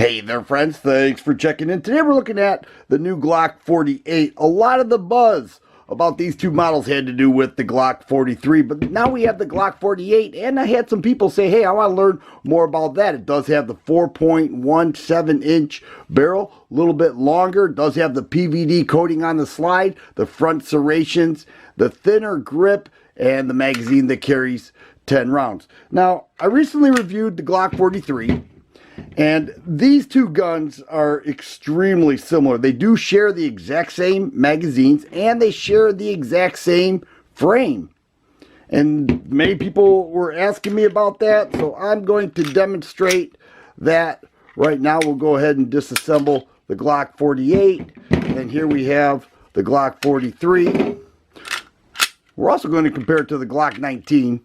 Hey there, friends. Thanks for checking in. Today we're looking at the new Glock 48. A lot of the buzz about these two models had to do with the Glock 43, but now we have the Glock 48, and I had some people say, hey, I want to learn more about that. It does have the 4.17-inch barrel, a little bit longer. It does have the PVD coating on the slide, the front serrations, the thinner grip, and the magazine that carries 10 rounds. Now, I recently reviewed the Glock 43. And these two guns are extremely similar. They do share the exact same magazines and they share the exact same frame. And many people were asking me about that, so I'm going to demonstrate that right now. We'll go ahead and disassemble the Glock 48. And here we have the Glock 43. We're also going to compare it to the Glock 19.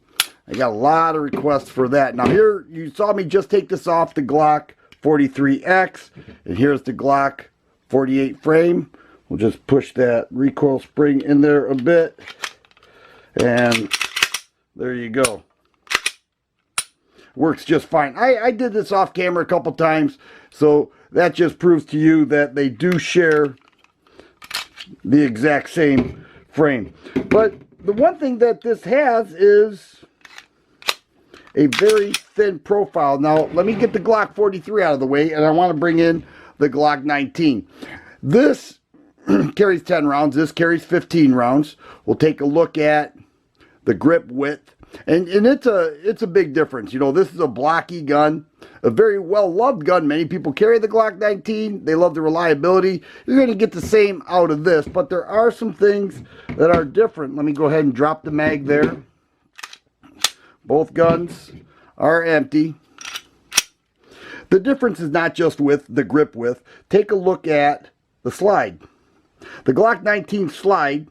I got a lot of requests for that. Now here, you saw me just take this off the Glock 43X, and here's the Glock 48 frame. We'll just push that recoil spring in there a bit, and there you go. Works just fine. I did this off camera a couple times, so that just proves to you that they do share the exact same frame. But the one thing that this has is a very thin profile. Now, let me get the Glock 43 out of the way, and I want to bring in the Glock 19. This carries 10 rounds. This carries 15 rounds. We'll take a look at the grip width, and it's a big difference. You know, this is a blocky gun, a very well-loved gun. Many people carry the Glock 19. They love the reliability. You're going to get the same out of this, but there are some things that are different. Let me go ahead and drop the mag there. Both guns are empty. The difference is not just with the grip width. Take a look at the slide. The Glock 19 slide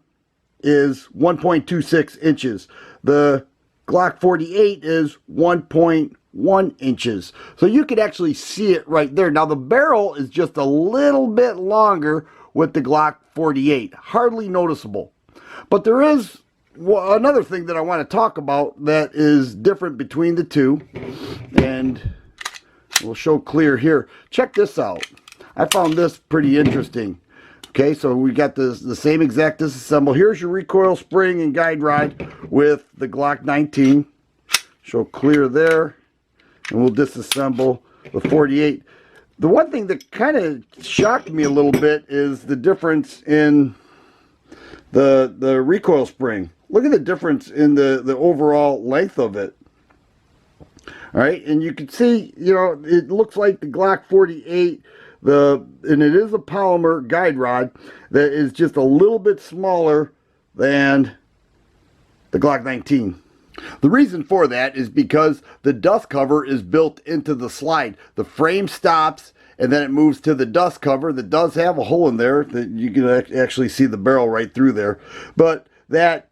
is 1.26 inches. The Glock 48 is 1.1 inches. So you can actually see it right there. Now the barrel is just a little bit longer with the Glock 48. Hardly noticeable. But there is another thing that I want to talk about that is different between the two, and we'll show clear here. Check this out. I found this pretty interesting. Okay, so we got the same exact disassemble. Here's your recoil spring and guide rod with the Glock 19. Show clear there, and we'll disassemble the 48. The one thing that kind of shocked me a little bit is the difference in the recoil spring. Look at the difference in the overall length of it. All right, and you can see, you know, it looks like the Glock 48, and it is a polymer guide rod that is just a little bit smaller than the Glock 19. The reason for that is because the dust cover is built into the slide. The frame stops and then it moves to the dust cover that does have a hole in there that you can actually see the barrel right through there. But that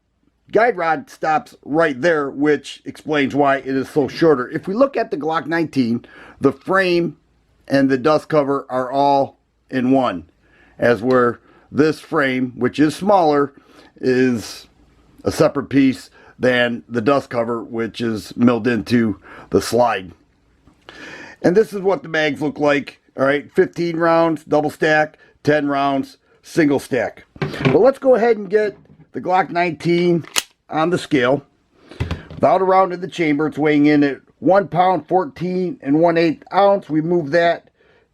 guide rod stops right there, which explains why it is so shorter. If we look at the Glock 19, the frame and the dust cover are all in one, as where this frame, which is smaller, is a separate piece than the dust cover, which is milled into the slide. And this is what the mags look like. All right, 15 rounds, double stack, 10 rounds, single stack. But let's go ahead and get the Glock 19 on the scale. Without a round in the chamber, it's weighing in at 1 pound, 14 1/8 ounce. We move that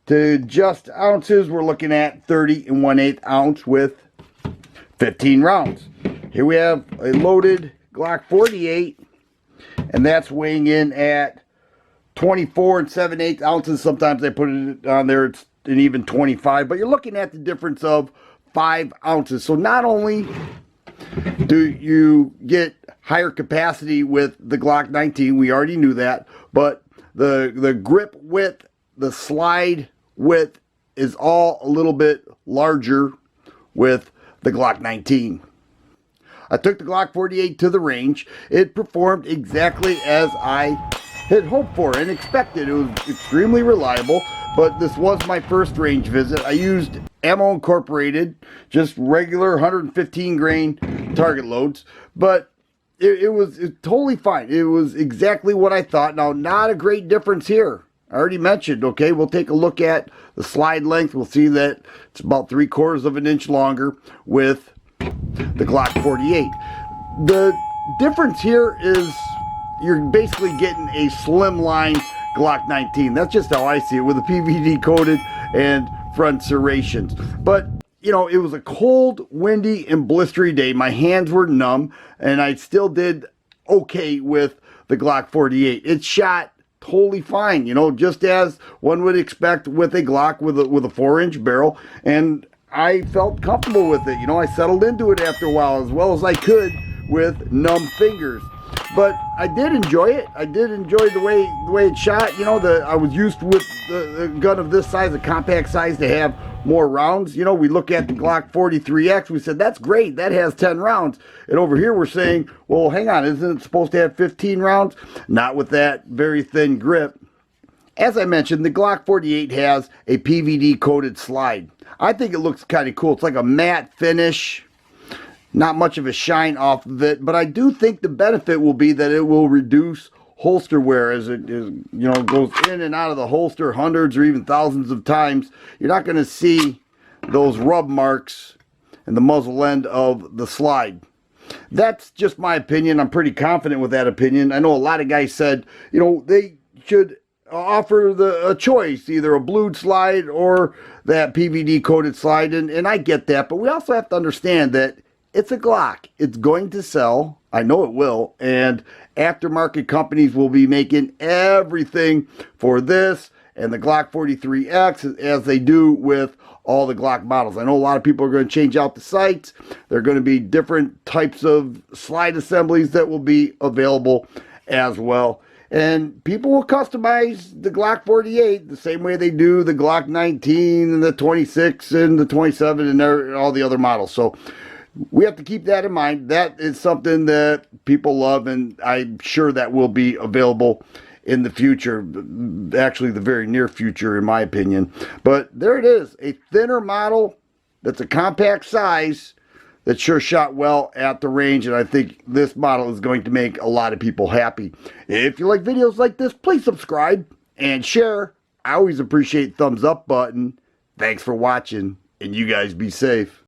to just ounces. We're looking at 30 1/8 ounce with 15 rounds. Here we have a loaded Glock 48, and that's weighing in at 24 7/8 ounces. Sometimes they put it on there, it's an even 25, but you're looking at the difference of 5 ounces. So not only do you get higher capacity with the Glock 19, we already knew that, but the grip width, the slide width is all a little bit larger with the Glock 19. I took the Glock 48 to the range. It performed exactly as I had hoped for and expected. It was extremely reliable, but this was my first range visit. I used ammo incorporated, just regular 115 grain target loads, but it was totally fine. It was exactly what I thought. Now, not a great difference here. I already mentioned, okay, we'll take a look at the slide length. We'll see that it's about 3/4 of an inch longer with the Glock 48. The difference here is you're basically getting a slimline Glock 19. That's just how I see it, with the PVD coated and front serrations. But you know, it was a cold, windy, and blistery day. My hands were numb, and I still did okay with the Glock 48. It shot totally fine, you know, just as one would expect with a Glock with a 4-inch barrel, and I felt comfortable with it. You know, I settled into it after a while as well as I could with numb fingers. But I did enjoy it. I did enjoy the way it shot. You know, I was used with the gun of this size, a compact size, to have more rounds. You know, we look at the Glock 43X, we said, that's great, that has 10 rounds. And over here we're saying, well, hang on, isn't it supposed to have 15 rounds? Not with that very thin grip. As I mentioned, the Glock 48 has a PVD coated slide. I think it looks kind of cool. It's like a matte finish. Not much of a shine off of it, but I do think the benefit will be that it will reduce holster wear as it is, you know, goes in and out of the holster hundreds or even thousands of times. You're not going to see those rub marks in the muzzle end of the slide. That's just my opinion. I'm pretty confident with that opinion. I know a lot of guys said, you know, they should offer a choice, either a blued slide or that PVD coated slide, and I get that, but we also have to understand that it's a Glock. It's going to sell. I know it will. And aftermarket companies will be making everything for this and the Glock 43X as they do with all the Glock models. I know a lot of people are going to change out the sights. There are going to be different types of slide assemblies that will be available as well. And people will customize the Glock 48 the same way they do the Glock 19 and the 26 and the 27 and all the other models. So we have to keep that in mind. That is something that people love, and I'm sure that will be available in the future, actually the very near future in my opinion. But there it is, a thinner model that's a compact size that sure shot well at the range, and I think this model is going to make a lot of people happy. If you like videos like this, please subscribe and share. I always appreciate thumbs up button. Thanks for watching, and you guys be safe.